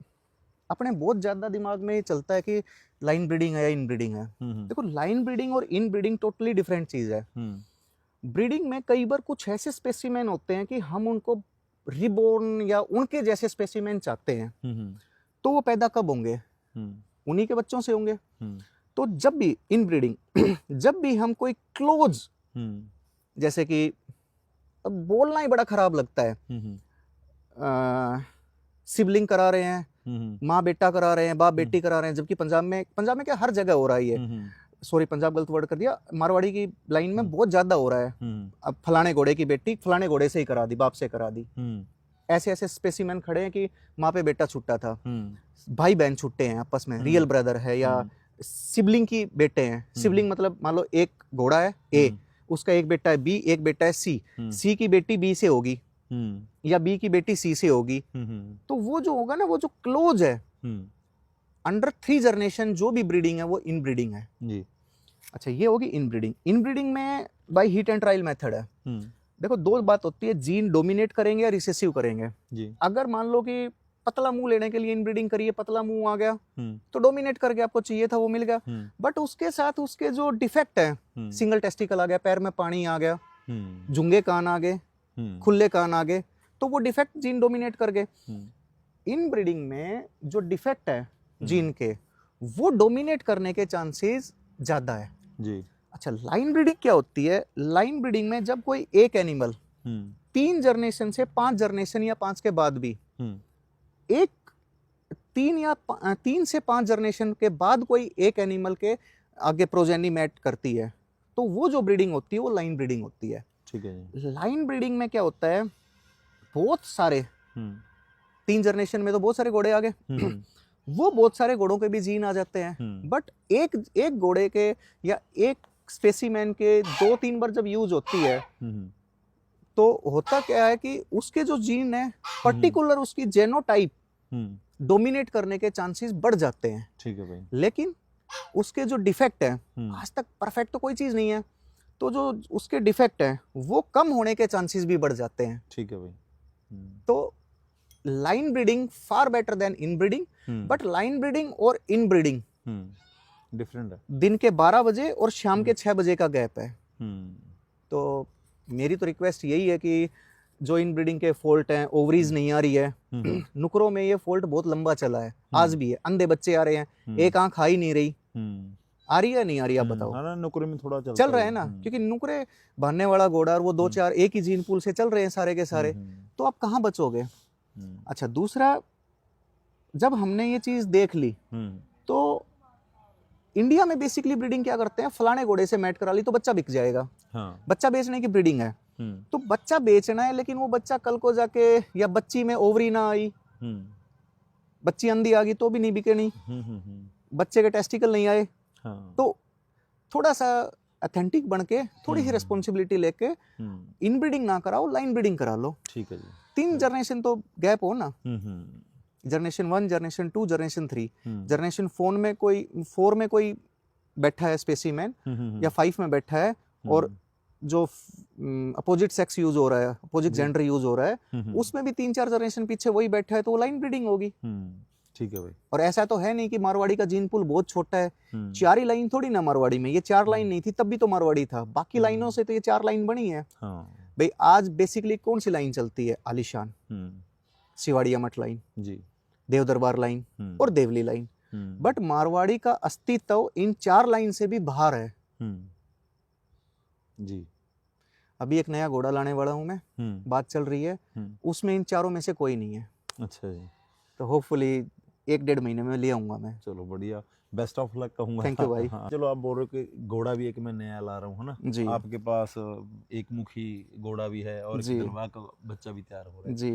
अपने बहुत ज्यादा दिमाग में ये चलता है कि लाइन ब्रीडिंग है या इन ब्रीडिंग है। देखो, लाइन ब्रीडिंग और इन ब्रीडिंग टोटली डिफरेंट चीज है। ब्रीडिंग में कई बार कुछ ऐसे स्पेसिमेन होते हैं कि हम उनको रिबोर्न या उनके जैसे स्पेसिमेन चाहते हैं, तो वो पैदा कब होंगे? उन्हीं के बच्चों से होंगे। तो जब भी इन ब्रीडिंग जब भी हम कोई क्लोज, जैसे कि अब बोलना ही बड़ा खराब लगता है, सिबलिंग करा रहे हैं, माँ बेटा करा रहे हैं, बाप बेटी करा रहे हैं, जबकि पंजाब में क्या हर जगह हो रहा है ये। सॉरी, पंजाब गलत वर्ड कर दिया, मारवाड़ी की लाइन में बहुत ज्यादा हो रहा है। अब फलाने घोड़े की बेटी फलाने घोड़े से ही करा दी, बाप से करा दी। ऐसे ऐसे स्पेसिमेन खड़े हैं कि माँ पे बेटा छुट्टा था, भाई बहन छुट्टे हैं आपस में, रियल ब्रदर है, या सिबलिंग की बेटे हैं। सिबलिंग मतलब मान लो एक घोड़ा है ए, उसका एक बेटा है बी, एक बेटा है सी, सी की बेटी बी से होगी या बी की बेटी सी से होगी। तो वो जो होगा ना, वो जो क्लोज है, अंडर 3 जनरेशन जो भी ब्रीडिंग है वो इन ब्रीडिंग है जी। अच्छा, ये होगी इन ब्रीडिंग। इन ब्रीडिंग में by heat and trial method है। देखो, 2 बात होती है, जीन डोमिनेट करेंगे या रिसेसिव करेंगे जी। अगर मान लो कि पतला मुंह लेने के लिए इन ब्रीडिंग करिए, पतला मुंह आ गया तो डोमिनेट कर गया, आपको चाहिए था वो मिल गया। बट उसके साथ उसके जो डिफेक्ट है, सिंगल टेस्टिकल आ गया, पैर में पानी आ गया, जुंगे कान आ गए, खुले कान आ गए, तो वो डिफेक्ट जीन डोमिनेट कर गए। इन ब्रीडिंग में जो डिफेक्ट है जीन के, वो डोमिनेट करने के चांसेस ज्यादा है जी। अच्छा, लाइन ब्रीडिंग क्या होती है? लाइन ब्रीडिंग में जब कोई एक एनिमल 3 जनरेशन से 5 जनरेशन या 5 के बाद भी एक 3 से 5 जनरेशन के बाद कोई एक एनिमल के आगे प्रोजेनी मैट करती है, तो वो जो ब्रीडिंग होती है वो लाइन ब्रीडिंग होती है। ठीक है जी। लाइन ब्रीडिंग में क्या होता है, बहुत सारे 3 जनरेशन में तो बहुत सारे घोड़े आ गए, वो बहुत सारे घोड़ों के भी जीन आ जाते हैं। बट एक घोड़े के या एक स्पेसिमेन के 2-3 बार जब यूज होती है, तो होता क्या है कि उसके जो जीन है, पर्टिकुलर उसकी जेनोटाइप डोमिनेट करने के चांसेस बढ़ जाते हैं। ठीक है भाई। लेकिन उसके जो डिफेक्ट है, आज तक परफेक्ट तो कोई चीज नहीं है, तो जो उसके डिफेक्ट है वो कम होने के चांसेस भी बढ़ जाते हैं। ठीक है भाई। तो line breeding far better then in breeding, but line breeding और इन ब्रीडिंग डिफरेंट है। दिन के 12 बजे और शाम के 6 बजे का गैप है। तो मेरी तो रिक्वेस्ट यही है कि जो इन ब्रीडिंग के फॉल्ट हैं, ओवरीज नहीं आ रही है, नुकरों में ये फॉल्ट बहुत लंबा चला है, आज भी है, अंधे बच्चे आ रहे हैं, एक आंख आ ही नहीं रही, आ रही है नहीं आ रही, आप बताओ। नुकरे में थोड़ा चल रहा है ना, क्योंकि नुकरे बांधने वाला घोड़ा और वो 2-4 एक ही जीन पूल से चल रहे हैं सारे के सारे, तो आप कहाँ बचोगे? अच्छा, दूसरा, जब हमने ये चीज देख ली, तो इंडिया में बेसिकली ब्रीडिंग क्या करते हैं, फलाने घोड़े से मैट करा ली तो बच्चा बिक जाएगा। हाँ। बच्चा बेचने की ब्रीडिंग है, तो बच्चा बेचना है, लेकिन वो बच्चा कल को जाके, या बच्ची में ओवरी ना आई, बच्ची अंधी आ गई तो भी नहीं बिके, नहीं बच्चे के टेस्टिकल नहीं आए, तो थोड़ा सा ऑथेंटिक बन के, थोड़ी सी रेस्पॉन्सिबिलिटी लेके इन ब्रीडिंग ना कराओ, लाइन ब्रीडिंग करा लो। ठीक है जी। 3 जनरेशन तो गैप हो ना। Generation 1, generation 2, generation 3। जनरेशन 4 में कोई बैठा है स्पेसीमैन या 5 में बैठा है, और जो अपोजिट सेक्स यूज हो रहा है, अपोजिट जेंडर यूज हो रहा है, उसमें भी 3-4 जनरेशन पीछे वही बैठा है, तो वो लाइन ब्रीडिंग होगी। ठीक है भाई। और ऐसा तो है नहीं कि मारवाड़ी का जीन पूल बहुत छोटा है, 4 ही लाइन थोड़ी ना मारवाड़ी में, ये 4 लाइन नहीं थी तब भी तो मारवाड़ी था, बाकी लाइनों से तो ये 4 लाइन बनी है। भाई आज बेसिकली कौन सी लाइन चलती है? आलिशान, सिवाड़िया मठ लाइन जी, देव दरबार लाइन और देवली लाइन। बट मारवाड़ी का अस्तित्व इन 4 लाइन से भी बाहर है जी। अभी एक नया घोड़ा लाने वाला हूं मैं, बात चल रही है, उसमें इन 4 में से कोई नहीं है। अच्छा जी। तो होपफुली 1-1.5 महीने में ले आऊंगा मैं। चलो बढ़िया, बेस्ट ऑफ लक कहूंगा। थैंक यू भाई। हाँ। चलो आप बोल रहे हो कि घोड़ा भी एक मैं नया ला रहा हूँ, है ना जी आपके पास एक मुखी घोड़ा भी है और जी। एक गलवा का बच्चा भी तैयार हो रहा है, जी,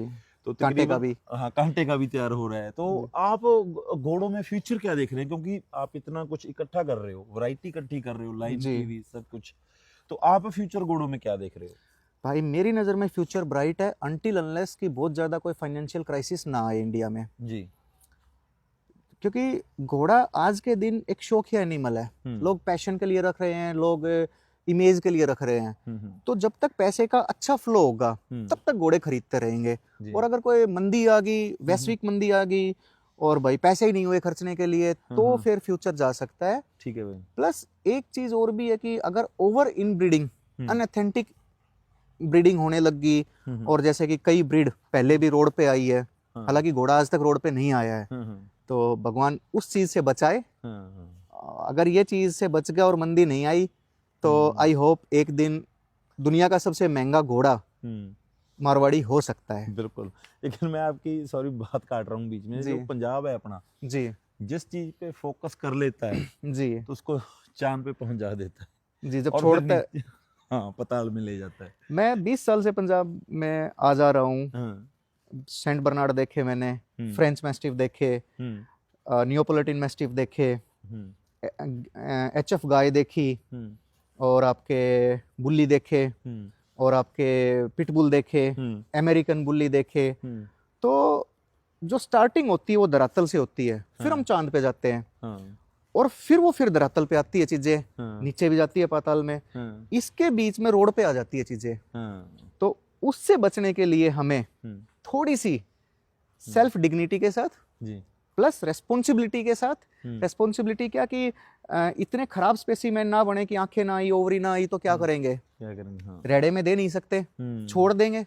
तो कांटे का तकरीबन भी। हाँ कांटे का भी तैयार हो रहा है। तो आप घोड़ों में फ्यूचर क्या देख रहे हैं, क्योंकि आप इतना कुछ इकट्ठा कर रहे हो, वैरायटी इकट्ठी कर रहे हो, लाइन जी। की भी सब कुछ, तो आप फ्यूचर घोड़ों में क्या देख रहे हो? भाई मेरी नज़र में फ्यूचर ब्राइट है, अनटिल अनलेस कि बहुत ज़्यादा कोई फाइनेंशियल क्राइसिस ना आए इंडिया में। जी। क्योंकि घोड़ा आज के दिन एक शौकिया एनिमल है, लोग पैशन के लिए रख रहे हैं, लोग इमेज के लिए रख रहे हैं। तो जब तक पैसे का अच्छा फ्लो होगा तब तक घोड़े खरीदते रहेंगे। और अगर कोई मंदी आ गई, वैश्विक मंदी आ गई, और भाई पैसे ही नहीं हुए खर्चने के लिए, तो फिर फ्यूचर जा सकता है। ठीक है भाई। प्लस एक चीज और भी है कि अगर over in breeding, unauthentic breeding होने लग गई, और जैसे कि कई ब्रीड पहले भी रोड पे आई है, हालांकि घोड़ा आज तक रोड पे नहीं आया है, तो भगवान उस चीज से बचाए। अगर ये चीज से बच गया और मंदी नहीं आई, तो आई होप एक दिन दुनिया का सबसे महंगा घोड़ा मारवाड़ी हो सकता है। बिल्कुल। लेकिन मैं आपकी सॉरी बात काट रहा हूँ बीच में, जो पंजाब है अपना जी, जिस चीज पे फोकस कर लेता है जी, तो उसको चांद पे पहुंचा देता है जी, जब और छोड़ता है। फिर हाँ पताल में ले जाता है। मैं 20 साल से पंजाब में आ जा रहा हूँ। सेंट बर्नार्ड देखे मैंने, फ्रेंच मैस्टिफ देखे, नियोपोलिटन मैस्टिफ देखे, HF गाय देखी, और आपके बुल्ली देखे, और आपके पिटबुल देखे, अमेरिकन बुल्ली देखे। तो जो स्टार्टिंग होती है वो धरातल से होती है, फिर हम चांद पे जाते हैं, और फिर धरातल पे आती है चीजें, नीचे भी जाती है पाताल में, इसके बीच में रोड पे आ जाती है चीजें। तो उससे बचने के लिए हमें थोड़ी सी सेल्फ डिग्निटी के साथ प्लस रेस्पॉन्सिबिलिटी के साथ, रेस्पॉन्सिबिलिटी क्या कि इतने खराब स्पेसिमेन ना बने कि आंखें ना आई, ओवरी ना आई, तो क्या करेंगे? हाँ। रेडे में दे नहीं सकते, छोड़ देंगे।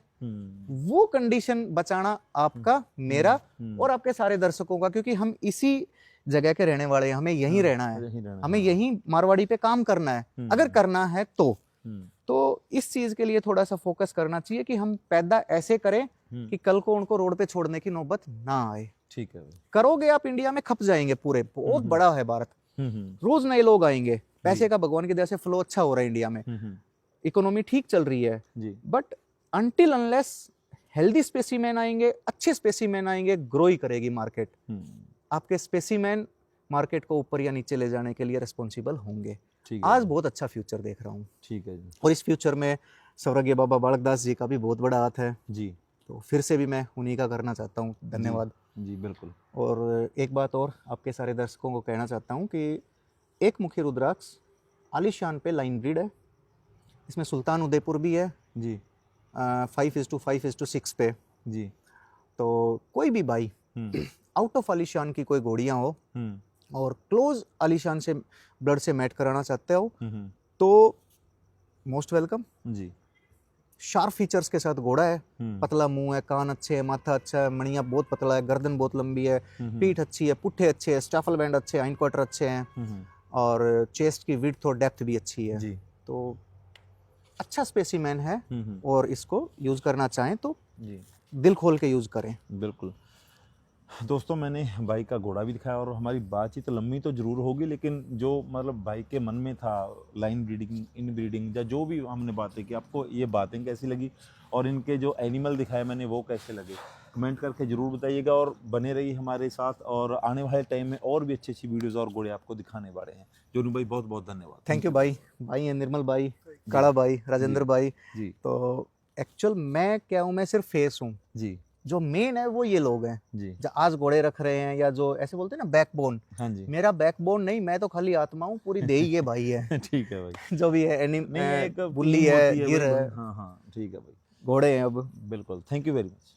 वो कंडीशन बचाना आपका, मेरा और आपके सारे दर्शकों का, क्योंकि हम इसी जगह के रहने वाले हैं, हमें यहीं रहना है, हमें यहीं मारवाड़ी पे काम करना है। अगर करना है तो इस चीज के लिए थोड़ा सा फोकस करना चाहिए कि हम पैदा ऐसे करें कि कल को उनको रोड पे छोड़ने की नौबत ना आए। ठीक है। करोगे आप, इंडिया में खप जाएंगे पूरे, बहुत बड़ा है भारत, रोज नए लोग आएंगे, पैसे का भगवान की दया से फ्लो अच्छा हो रहा है इंडिया में, इकोनॉमी ठीक चल रही है। But until unless healthy specimen आएंगे, अच्छे स्पेसीमैन आएंगे, ग्रो ही करेगी मार्केट। आपके स्पेसीमैन मार्केट को ऊपर या नीचे ले जाने के लिए रिस्पॉन्सिबल होंगे। आज बहुत अच्छा फ्यूचर देख रहा हूँ। ठीक है जी। और इस फ्यूचर में स्वर्गीय बाबा बालक दास जी का भी बहुत बड़ा हाथ है जी। तो फिर से भी मैं उन्हीं का करना चाहता हूँ। धन्यवाद जी। बिल्कुल। और एक बात और आपके सारे दर्शकों को कहना चाहता हूँ कि एक मुखी रुद्राक्ष आलिशान पे लाइन ब्रीड है, इसमें सुल्तान उदयपुर भी है जी, 5:5:6 पे जी। तो कोई भी भाई आउट ऑफ आलिशान की कोई घोड़ियाँ हो और क्लोज आलिशान से ब्लड से मैट कराना चाहते हो तो मोस्ट वेलकम जी। शार्प फीचर्स के साथ घोड़ा है, पतला मुंह है, कान अच्छे है, माथा अच्छा है, मणिया बहुत पतला है, गर्दन बहुत लंबी है, पीठ अच्छी है, पुट्ठे अच्छे हैं, स्टाफल बैंड अच्छे हैं, हाइंड क्वार्टर अच्छे हैं, और चेस्ट की विड्थ और डेप्थ भी अच्छी है जी। तो अच्छा स्पेसिमेन है और इसको यूज करना चाहें तो जी दिल खोल के यूज करें। बिल्कुल दोस्तों, मैंने भाई का घोड़ा भी दिखाया और हमारी बातचीत लंबी तो जरूर होगी, लेकिन जो मतलब भाई के मन में था, लाइन ब्रीडिंग, इन ब्रीडिंग, या जो भी हमने बातें की, आपको ये बातें कैसी लगी और इनके जो एनिमल दिखाए मैंने वो कैसे लगे, कमेंट करके ज़रूर बताइएगा। और बने रहिए हमारे साथ, और आने वाले टाइम में और भी अच्छी अच्छी वीडियोज़ और घोड़े आपको दिखाने वाले हैं। जोनू भाई बहुत बहुत धन्यवाद। थैंक यू भाई। भाई हैं निर्मल भाई, काला भाई, राजेंद्र भाई जी। तो एक्चुअल मैं क्या हूँ, मैं सिर्फ फेस हूँ जी, जो मेन है वो ये लोग हैं जी जो आज घोड़े रख रहे हैं, या जो ऐसे बोलते हैं ना बैकबोन। हाँ जी मेरा बैकबोन नहीं, मैं तो खाली आत्मा हूँ, पूरी देही ये भाई है। ठीक है भाई। जो भी है नहीं एक बुल्ली टीम है, होती गिर भाई, है, हाँ हाँ ठीक है भाई, घोड़े हैं अब। बिल्कुल, थैंक यू वेरी मच।